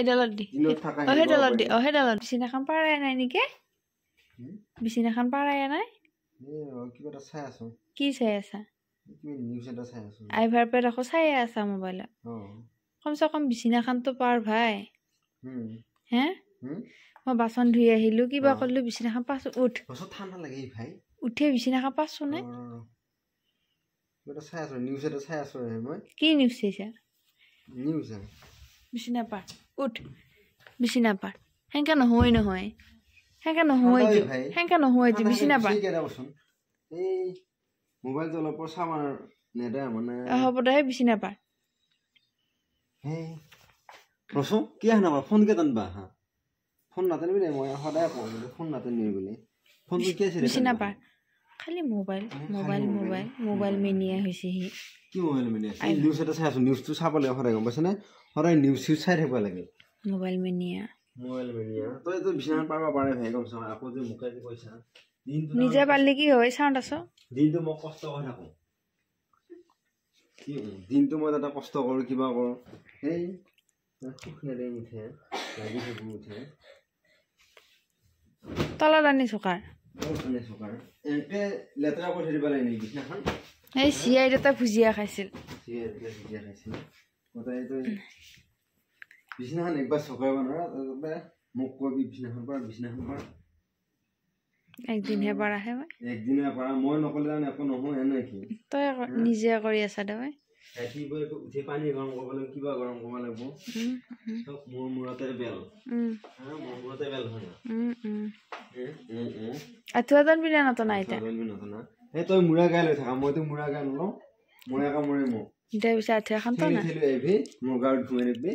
এডালত দি এডালত বিছনাখন পাৰাই নাই নেকি বিছনাখন পাৰাই নাই কিবা এটা চাই আছো কি চাই আছা নিউজ এটা চাই আছো আইভাৰ পেট আকৌ চাই আছা মোবাইলত কমচে কম বিছনাখনতো পাৰ ভাই হে মই বাচন ধুই আহিলো কিবা কৰিলো বিছনাখন পাছো উঠ ঠাণ্ডা লাগে ভাই উঠে বিছনাখন পাছো নে এটা চাই আছো নিউজ এটা চাই আছো মই কি নিউজ চাইছা নিউজ বিছনা পাৰ উঠ বিছনা পাৰ হেংকা নহয় হেংকা নহয় বিছনা পাৰ এই মোবাইলটো অলপ চামান নেদা মানে হ'ব দে বিছনা পাৰ হে ৰসো কি আহনা ফোন কে টানবা হা ফোন নাটানিবি দে মই সদায় কওঁ ফোন নাটানিবি বুলি ফোনটো কি আছে বিছনা পাৰ খালি মোবাইল মেনিয়া হৈছে হি কি মোবাইল মেনিয়া এই নিউজ এটা চাই আছো নিউজটো চাব লাগে সদায় গম পাইছ নে সদায় নিউজ চাই থাকিব লাগে মোবাইল মেনিয়া তই তো বিছনা পাৰবা পাৰে ভাই কমছ আকৌ যে মুখে যে কৈছা নিজে পাৰলি কি হয় চাউণ্ড আছ দিনটো মই কষ্ট কৰি থাকো দিনটো মই এটা কষ্ট কৰো কিবা কৰো এই খুব নেৰে উঠে লাগি থাকো উঠে তলত আনি চকাৰ একে লেতেৰা কৰি থৈ দিব লাগে নেকি বিছনাখন এই চিয়াই দুটা ভুজিয়া খাইছিল বিছনাখন একবাৰ চকাব নোৱাৰা মোক কবি বিছনাখন পাৰ একদিনহে পাৰাহে একদিনে পাৰা মই নকলে জানো একো নহয় এনে কি তই নিজে কৰি আছা দে ৰাতিপুৱা উঠি পানী গৰম কৰিব লাগিব কিবা গৰম কৰিব লাগিব মোৰ মূৰতে বেল আঠুৱাজন বিনা নতনা এতিয়া এই তই মূৰা গাই লৈ থাকা মইতো মূৰা গাই নলওঁ মূৰা কা মৰে মোক এতিয়া পিছে আঠুৱাখন তই না মোৰ গাঁৱত ঘুমাই নিবি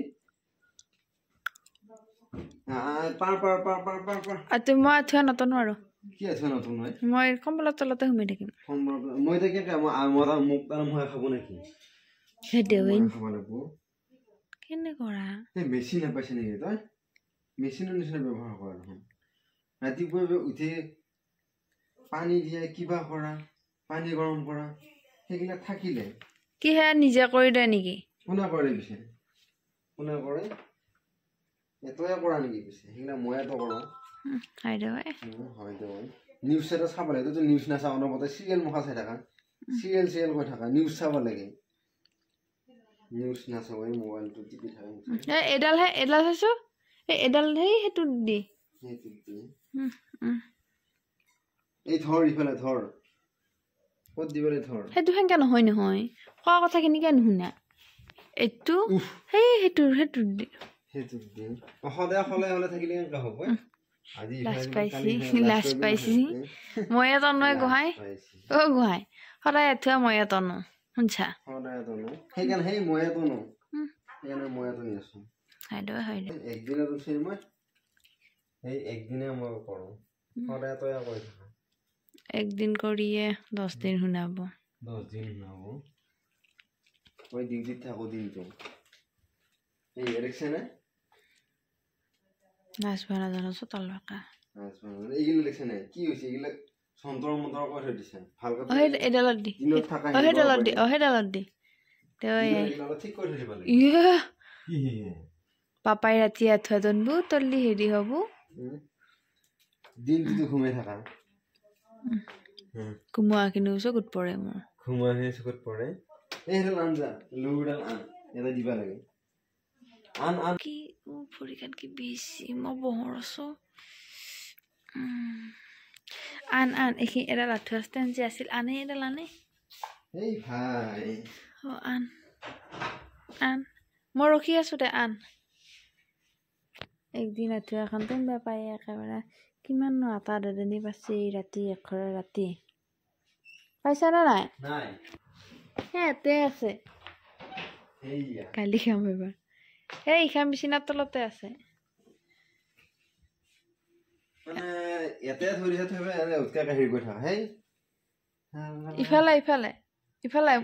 মই আঠুৱা নতনো আৰু কি আছে নতুন মই কম্বলৰ তলতে সোমাই থাকিম মই মোক মই খাব নেকি কেনে কৰা মেচিন নাপাইছে নেকি তই মেচিনৰ নিচিনা ব্যৱহাৰ কৰা দেখোন ৰাতিপুৱা উঠি পানী দিয়া কিবা কৰা পানী গৰম কৰা সেইবিলাক থাকিলে কি হে নিজে কৰি দে নেকি কোনে কৰে পিছে কোনে কৰে এতয়া কৰা নেকি পিছে সেইবিলাক মইতো কৰো হয় দে নিউজ এটা চাব লাগে তই নিউজ নাচাও অনবৰতে চিৰিয়েল মুখা চাই থাকা চিৰিয়েল কৈ থাকা নিউজ চাব লাগে নিউজ নাচাও এই মোবাইলটো টিপি থাকা এডাল চাইছো এডাল সেইটো দি এই থৰ ইফালে থৰ ক'ত দিবলৈ থৰ সেইটো সেনেকা নহয় কোৱা কথাখিনি কিয় নুশুনা এইটো সেইটো দি সদায় হলে থাকিলে কেনেকুৱা হ'ব লাজ পাইছি ময়ে তনো গোহাঁই গোহাঁই সদায় এঠুৱা ময়ে তনো শুনছা সেইকাৰণে সেই ময়ে তনো সেইকাৰণে ময়ে তনি আছো একদিনে তো মই সেই একদিনে মই কৰো সদায় তই কৰি থাকা একদিন কৰিয়ে 10 দিন শুনাব 10 দিন শুনাব মই ডিউটিত থাকো দিনটো এই ইলেকশ্যনে নাচবানা জানো চতাল বাকা এইগুলো লিখছে না কি হইছে এগুলা সন্তর মন্তর করে দিছে ভালকে এডালত দি দিনত থাকা হেডালত দি তেই এগুলা ঠিক করে দিবা লাগে কি পাপাই রাতি আঠুৱা দনবু তল্লি হেৰি হব দিনটো ঘুমাই থাকা কুমুৱা কিনো চকুত পৰে মোৰ ঘুমাই হে চকুত পৰে এইডাল আনজা লুডাল আন এটা দিবা লাগে আন কি ফুৰিকান কি বেছি মই বহৰ আছো আন এখি এডাল আঠুৱা ষ্টেন যে আছিল আনে এডাল আনে এই ভাই আন মই ৰখি আছো দে আন একদিন আঠুৱা এখন তুনবা পাই একেবাৰে কিমান আটা দেদনি পাইছে ৰাতি এঘৰে ৰাতি পাইছা না নাই ইয়াতে আছে কালি খাম এবাৰ এই খাম বিছনাৰ তলতে আছে মানে এতে ধৰিছে থবে এনে উৎকা কাহিৰ কথা হেই ইফালে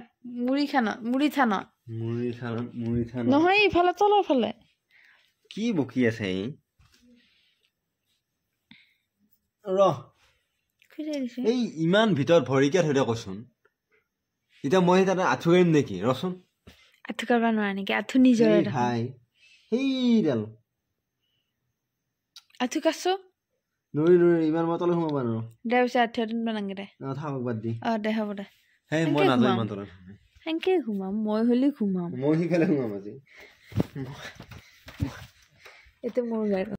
মুড়ি থান নহয় ইফালে তলৰ ফালে কি বকি আছে এই ইমান ভিতৰত ভৰিকে থৈ দে কচোন এতিয়া মই তাতে আঁঠু কাৰিম নেকি ৰচোন আঁঠু কাৰবা নোৱাৰা নেকি আঁঠু নিজৰে ভাই সেইডাল আঠু কাছো নৰি নৰি ইমান মই তলে সোমাব নোৱাৰো দে পিছে আঠু দিন বানাংগে দে থাকক বাদ দি দে হ'ব দে হেই মই নাযাওঁ ইমান তলে হেংকে ঘুমাম মই হলি ঘুমাম মই সিফালে সোমাম আজি এইটো মোৰ গাড়ী